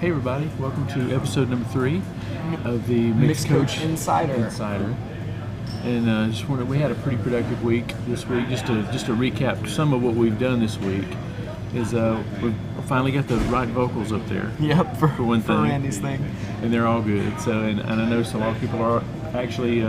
Hey everybody, welcome to episode number 3 of the MixCoach Insider. And we had a pretty productive week this week. Just to recap some of what we've done this week is we've finally got the right vocals up there. Yep, for one thing. For Randy's thing. And they're all good. So and I noticed a lot of people are actually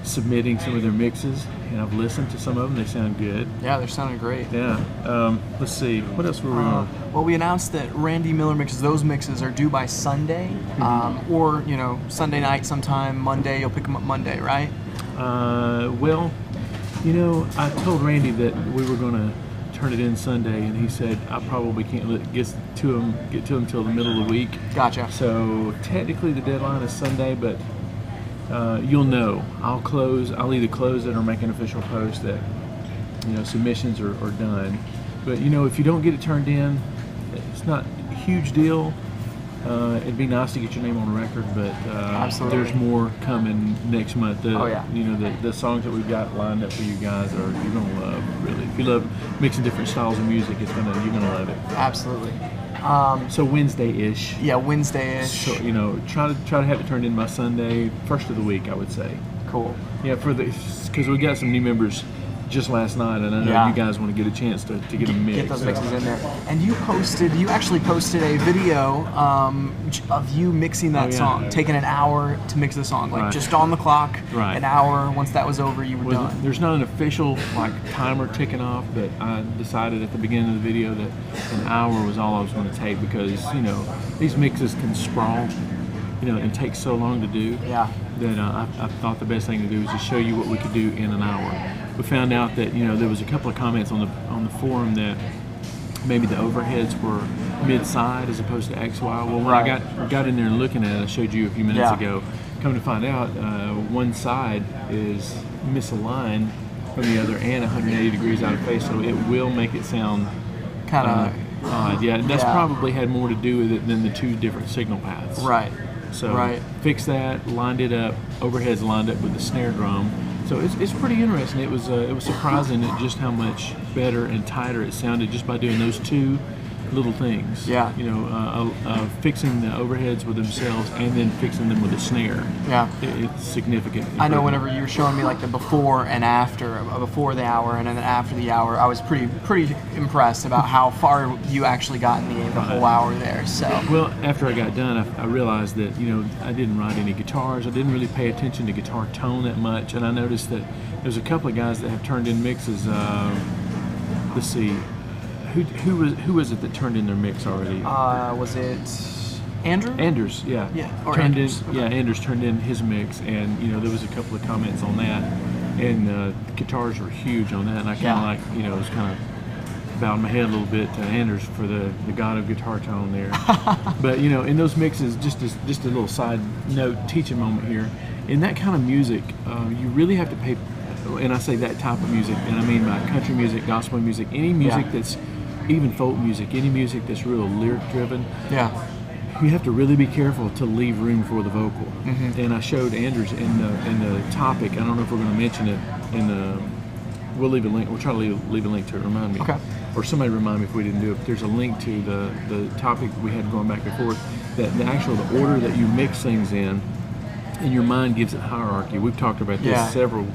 submitting some of their mixes, and I've listened to some of them. They sound good. Yeah, they're sounding great. Yeah. Let's see. What else were we on? Well, we announced that Randy Miller mixes. Those mixes are due by Sunday, or Sunday night sometime. Monday, you'll pick them up Monday, right? Well, I told Randy that we were going to turn it in Sunday, and he said I probably can't get to him till the middle of the week. Gotcha. So technically the deadline is Sunday, but you'll know. I'll either close it or make an official post that submissions are done. But if you don't get it turned in, it's not a huge deal. It'd be nice to get your name on record, but there's more coming next month. The songs that we've got lined up for you guys you're gonna love, really. If you love mixing different styles of music, you're gonna love it. Absolutely. So Wednesday-ish. Yeah, Wednesday-ish. So try to have it turned in by Sunday, first of the week, I would say. Cool. Yeah, because we got some new members just last night, and I know you guys want to get a chance to get them mixed. Get those mixes in there. And you actually posted a video of you mixing that song, taking an hour to mix the song, just on the clock, an hour. Once that was over, you were done. There's not an official timer ticking off, but I decided at the beginning of the video that an hour was all I was going to take, because these mixes can sprawl, and take so long to do. Yeah. That I thought the best thing to do was to show you what we could do in an hour. We found out that there was a couple of comments on the forum that maybe the overheads were mid-side as opposed to XY. Well, when I got in there and looking at it, I showed you a few minutes ago. Come to find out, one side is misaligned from the other and 180 degrees out of phase, so it will make it sound kind of odd. Yeah, that's probably had more to do with it than the two different signal paths. Right. So fix that, lined it up, overheads lined up with the snare drum. So it's pretty interesting. It was surprising at just how much better and tighter it sounded just by doing those two little things. Yeah. Fixing the overheads with themselves and then fixing them with a snare. Yeah. It's significant. I know whenever you were showing me the before and after, before the hour and then after the hour, I was pretty impressed about how far you actually got in the whole hour there. So. Well, after I got done, I realized that I didn't write any guitars. I didn't really pay attention to guitar tone that much, and I noticed that there's a couple of guys that have turned in mixes. Let's see. Who was it that turned in their mix already? Was it Andrew? Anders, yeah. Yeah, or Anders. Anders turned in his mix, and there was a couple of comments on that, and guitars were huge on that, and I kind of was kind of bowing my head a little bit to Anders for the god of guitar tone there. But in those mixes, just a little side note, teaching moment here. In that kind of music, you really have to pay. And I say that type of music, and I mean by country music, gospel music, any music that's even folk music, any music that's real lyric driven. Yeah. You have to really be careful to leave room for the vocal. Mm-hmm. And I showed Anders in the topic. I don't know if we're going to mention it we'll leave a link. We'll try to leave a link to it. Remind me. Okay. Or somebody remind me if we didn't do it. There's a link to the topic we had going back and forth. That the order that you mix things in your mind gives it hierarchy. We've talked about this several.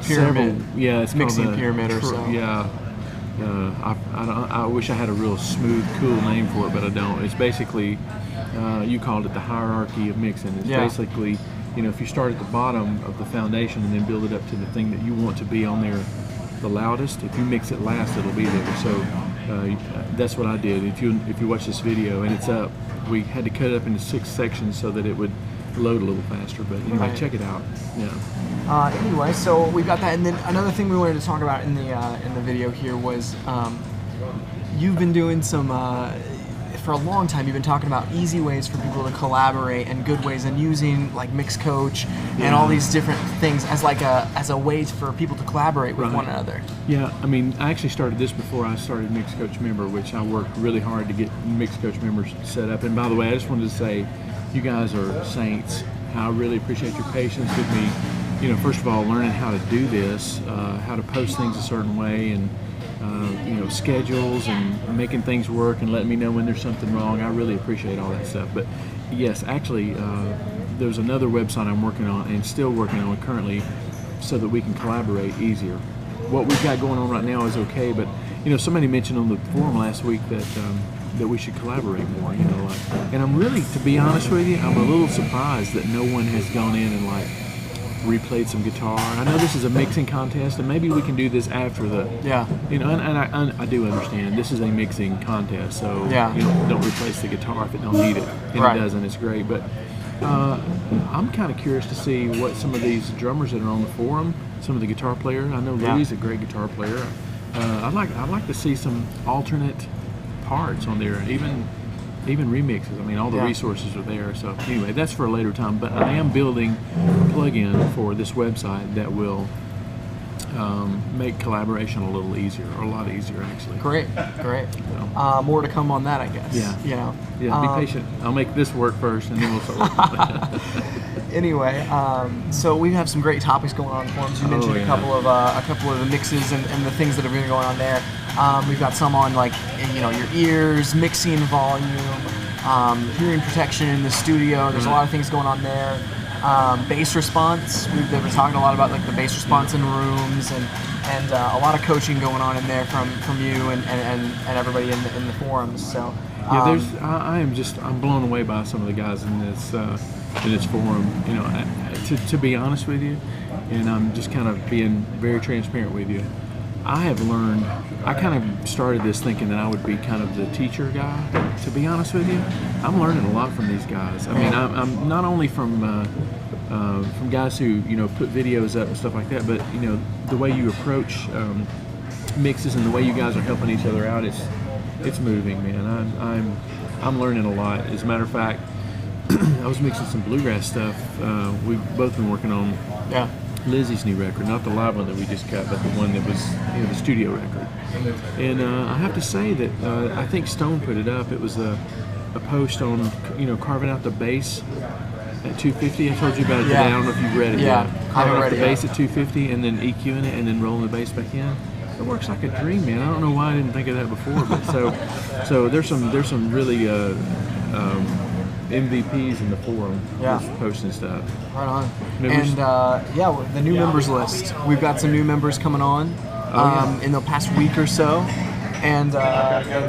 Pyramid. It's mixing called pyramid or so. Yeah. I wish I had a real smooth, cool name for it, but I don't. It's basically, you called it the hierarchy of mixing. It's basically, if you start at the bottom of the foundation and then build it up to the thing that you want to be on there the loudest, if you mix it last, it'll be there. So that's what I did. If you watch this video and it's up, we had to cut it up into 6 sections so that it would load a little faster, but anyway, check it out. Anyway, so we've got that, and then another thing we wanted to talk about in the video here was you've been doing some for a long time. You've been talking about easy ways for people to collaborate and good ways, and using MixCoach and all these different things as a way for people to collaborate with one another. Yeah, I mean, I actually started this before I started MixCoach Member, which I worked really hard to get MixCoach members set up. And by the way, I just wanted to say, you guys are saints. I really appreciate your patience with me. First of all, learning how to do this, how to post things a certain way, and schedules and making things work and letting me know when there's something wrong. I really appreciate all that stuff. But yes, actually, there's another website I'm working on and still working on currently, so that we can collaborate easier. What we've got going on right now is okay, but somebody mentioned on the forum last week that we should collaborate more. And I'm really, to be honest with you, I'm a little surprised that no one has gone in and replayed some guitar. I know this is a mixing contest, and maybe we can do this after the. Yeah. And I do understand this is a mixing contest, so yeah. Don't replace the guitar if it don't need it, and right. It doesn't. It's great, but I'm kind of curious to see what some of these drummers that are on the forum, some of the guitar players. I know Louie's a great guitar player. I'd like to see some alternate parts on there, even remixes. I mean, all the resources are there. So anyway, that's for a later time. But I am building a plugin for this website that will make collaboration a little easier, or a lot easier, actually. Great. So, more to come on that, I guess. Yeah. Be patient. I'll make this work first, and then we'll start working. Anyway, so we have some great topics going on in forums. You mentioned a couple of the mixes and the things that have been going on there. We've got some on your ears, mixing volume, hearing protection in the studio. There's a lot of things going on there. Bass response. We've been talking a lot about the bass response in rooms, and a lot of coaching going on in there from you and everybody in the forums. So I'm blown away by some of the guys in this forum. To be honest with you, and I'm just kind of being very transparent with you. I have learned. I kind of started this thinking that I would be kind of the teacher guy. But to be honest with you, I'm learning a lot from these guys. I mean, I'm not only from guys who put videos up and stuff like that, but the way you approach mixes and the way you guys are helping each other out, it's moving, man. I'm learning a lot. As a matter of fact, I was mixing some bluegrass stuff. We've both been working on Lizzie's new record, not the live one that we just cut, but the one that was the studio record. And I have to say that I think Stone put it up. It was a post on carving out the bass at 250. I told you about it today. I don't know if you've read it yet. Carving out the bass at 250 and then EQing it and then rolling the bass back in. It works like a dream, man. I don't know why I didn't think of that before, but so there's some really MVPs in the forum posting stuff. Right on. Members? And the new members list. We've got some new members coming on in the past week or so. And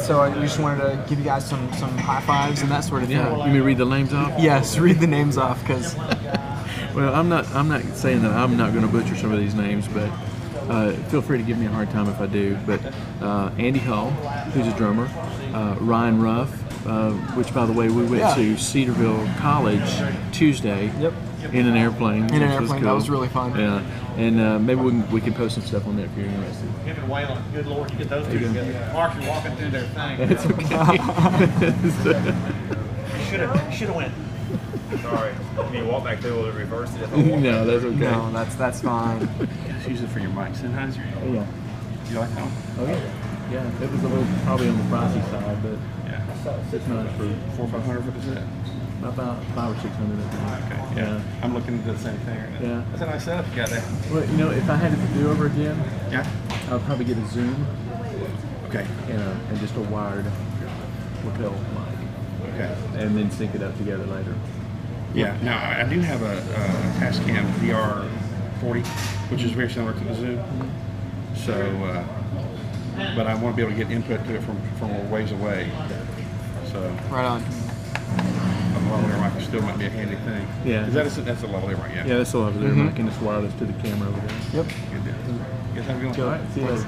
so I just wanted to give you guys some high fives and that sort of thing. Yeah, you mean read the names off? Yes, read the names off, because. Well, I'm not saying that I'm not going to butcher some of these names, but feel free to give me a hard time if I do. But Andy Hull, who's a drummer, Ryan Ruff, which by the way we went to Cedarville College Tuesday. Yep. In an airplane. Cool. That was really fun. Yeah, and maybe we can post some stuff on there if you're interested. Him and Waylon, good Lord, you get those two together. Mark, you're walking through their thing. It's okay. You should have went. Sorry. When you walk back there, will it reverse it? No, that's okay. No, that's fine. Just use it for your mic, Sennheiser. Oh, yeah. You like that one? Oh yeah. Yeah, it was a little probably on the pricey side, but yeah. $600 for 400 or 500 for the set. About 500 or 600. Okay. Yeah. I'm looking at the same thing right now. Yeah. That's a nice setup you got there. Well, if I had it to do over again, I'd probably get a Zoom. Okay. And just a wired lapel mic. Okay. And then sync it up together later. Yeah. Now I do have a Tascam VR40, which is very similar to the Zoom. Mm-hmm. So, but I want to be able to get input to it from a ways away. So. Right on. A lavalier mic still might be a handy thing. Yeah. That's a lavalier mic, yeah. Yeah, that's a lavalier mic, and it's wireless to the camera over there. Yep. Good deal. Guess have a good one. All right. See you later.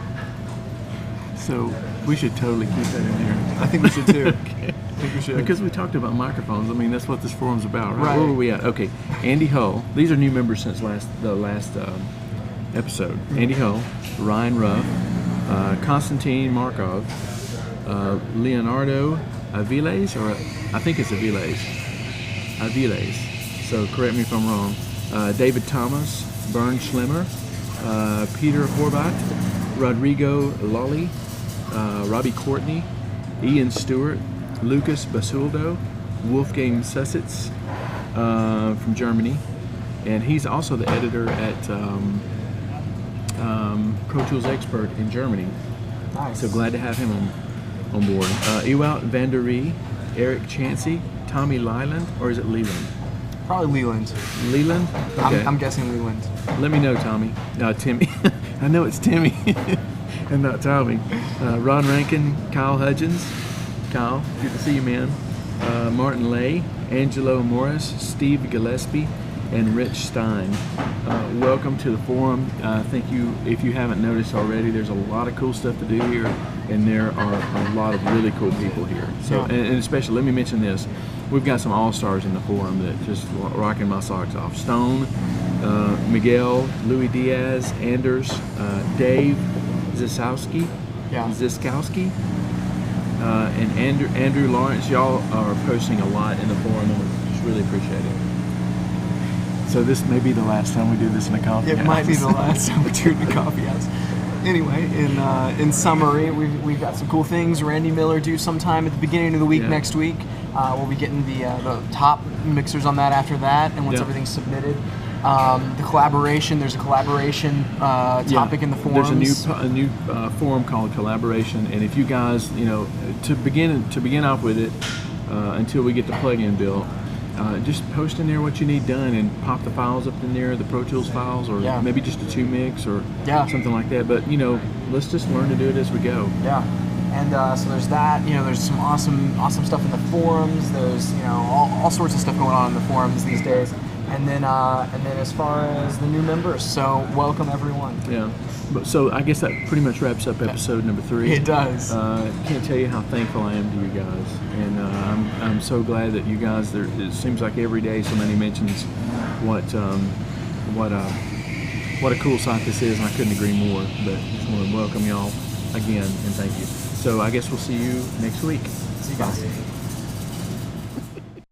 So we should totally keep that in there. I think we should too. Okay. I think we should. Because we talked about microphones. I mean, that's what this forum's about, right? Right. Where were we at? Okay. Andy Hull. These are new members since the last episode. Mm-hmm. Andy Hull, Ryan Ruff, Konstantin Markov, Leonardo Aviles, or I think it's Aviles. So correct me if I'm wrong. David Thomas, Bernd Schlemmer, Peter Horvat, Rodrigo Lolly, Robbie Courtney, Ian Stewart, Lucas Basuldo, Wolfgang Sussitz from Germany, and he's also the editor at Pro Tools Expert in Germany. Nice. So glad to have him on board. Ewald Vanderie, Eric Chansey, Tommy Leland, or is it Leland? Probably Leland. Leland? Okay. I'm guessing Leland. Let me know, Tommy. Timmy. I know it's Timmy and not Tommy. Ron Rankin, Kyle Hudgens. Kyle, good to see you, man. Martin Lay, Angelo Morris, Steve Gillespie, and Rich Stein. Welcome to the forum. Thank you. If you haven't noticed already, there's a lot of cool stuff to do here, and there are a lot of really cool people here. So, and especially, let me mention this. We've got some all-stars in the forum that just rocking my socks off. Stone, Miguel, Louis Diaz, Anders, Dave Ziskowski, and Andrew Lawrence. Y'all are posting a lot in the forum, and we just really appreciate it. So this may be the last time we do this in a coffee house. It might be the last time we do it in a coffee house. Anyway, in summary, we've got some cool things. Randy Miller due sometime at the beginning of the week next week. We'll be getting the top mixers on that after that, and once everything's submitted. The collaboration. There's a collaboration topic in the forums. There's a new forum called Collaboration, and if you guys, to begin off with it, until we get the plugin built, just post in there what you need done and pop the files up in there, the Pro Tools files, or maybe just a 2-mix or something like that. But let's just learn to do it as we go. Yeah. And so there's that. There's some awesome stuff in the forums. There's all sorts of stuff going on in the forums these days. And then as far as the new members, so welcome everyone. Yeah. So I guess that pretty much wraps up episode number 3. It does. Can't tell you how thankful I am to you guys, and I'm so glad that you guys. It seems like every day somebody mentions what a cool site this is, and I couldn't agree more. But just want to welcome y'all again and thank you. So I guess we'll see you next week. See you guys.